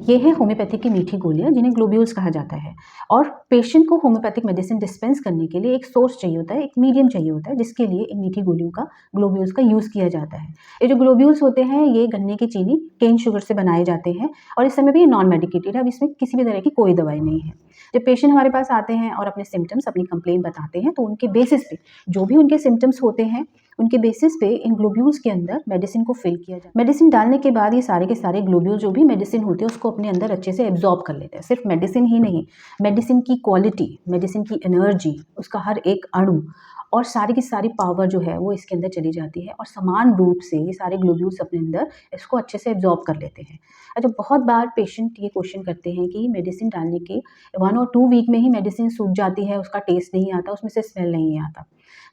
ये है होम्योपैथिक की मीठी गोलियाँ जिन्हें ग्लोब्यूल्स कहा जाता है। और पेशेंट को होम्योपैथिक मेडिसिन डिस्पेंस करने के लिए एक सोर्स चाहिए होता है, एक मीडियम चाहिए होता है, जिसके लिए इन मीठी गोलियों का ग्लोब्यूल्स का यूज़ किया जाता है। ये जो ग्लोब्यूल्स होते हैं ये गन्ने की चीनी केन शुगर से बनाए जाते हैं और इस समय भी ये नॉन मेडिकेटेड है। अब इसमें किसी भी तरह की कोई दवाई नहीं है। जब पेशेंट हमारे पास आते हैं और अपने सिम्पटम्स अपनी कंप्लेन बताते हैं तो उनके बेसिस पे जो भी उनके सिम्पटम्स होते हैं उनके बेसिस पे इन ग्लोब्यूल्स के अंदर मेडिसिन को फिल किया जाता है। मेडिसिन डालने के बाद ये सारे के सारे ग्लोब्यूल जो भी मेडिसिन होती है उसको अपने अंदर अच्छे से एब्जॉर्ब कर लेते हैं। सिर्फ मेडिसिन ही नहीं, मेडिसिन की क्वालिटी, मेडिसिन की एनर्जी, उसका हर एक अणु और सारी की सारी पावर जो है वो इसके अंदर चली जाती है और समान रूप से ये सारे ग्लोब्यूल्स अपने अंदर इसको अच्छे से एब्जॉर्ब कर लेते हैं। अच्छा, बहुत बार पेशेंट ये क्वेश्चन करते हैं कि मेडिसिन डालने के 1 और 2 वीक में ही मेडिसिन सूख जाती है, उसका टेस्ट नहीं आता, उसमें से स्मेल नहीं आता।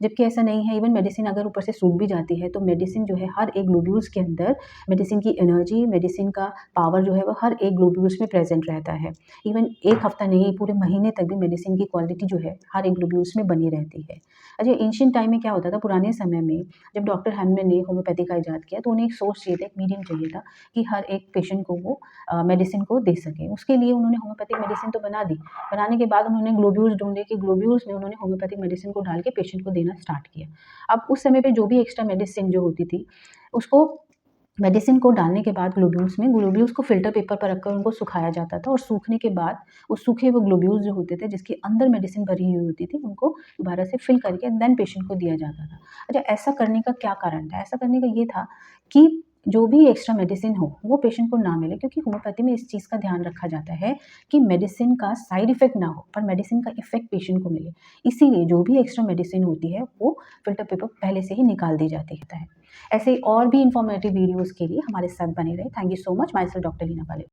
जबकि ऐसा नहीं है। इवन मेडिसिन अगर ऊपर से सूख भी जाती है तो मेडिसिन जो है हर एक ग्लोब्यूल्स के अंदर मेडिसिन की एनर्जी, मेडिसिन का पावर जो है वो हर एक ग्लोब्यूल्स में प्रेजेंट रहता है। इवन 1 हफ्ता नहीं, पूरे महीने तक भी मेडिसिन की क्वालिटी जो है हर एक ग्लोब्यूल्स में बनी रहती है। अच्छा, एंशिएंट टाइम में क्या होता था, पुराने समय में जब डॉक्टर हैनमैन ने होम्योपैथी का इजाद किया तो उन्हें एक सोर्स चाहिए था, एक मीडियम चाहिए था कि हर एक पेशेंट को वो मेडिसिन को दे सकें। उसके लिए उन्होंने होम्योपैथिक मेडिसिन तो बना दी, बनाने के बाद उन्होंने ग्लोब्यूल्स ढूँढे कि ग्लोब्यूल्स में उन्होंने होम्योपैथिक मेडिसिन को डाल के पेशेंट को देना स्टार्ट किया। अब उस समय पे जो भी एक्स्ट्रा मेडिसिन जो होती थी, उसको मेडिसिन को डालने के बाद ग्लोब्यूल्स को फ़िल्टर पेपर पर रखकर उनको सुखाया जाता था और सूखने के बाद वो सूखे हुए ग्लोब्यूल्स जो होते थे जिसके अंदर मेडिसिन भरी हुई होती थी, उनको दोबारा से फिल करके देन पेशेंट को दिया जाता था। अच्छा, ऐसा करने का क्या कारण था? ऐसा करने का ये था कि जो भी एक्स्ट्रा मेडिसिन हो वो पेशेंट को ना मिले, क्योंकि होम्योपैथी में इस चीज़ का ध्यान रखा जाता है कि मेडिसिन का साइड इफ़ेक्ट ना हो पर मेडिसिन का इफ़ेक्ट पेशेंट को मिले। इसीलिए जो भी एक्स्ट्रा मेडिसिन होती है वो फ़िल्टर पेपर पहले से ही निकाल दी जाती है। ऐसे और भी इन्फॉर्मेटिव वीडियोज़ के लिए हमारे साथ बने रहें। Thank you so much. Myself doctor Leena पाले।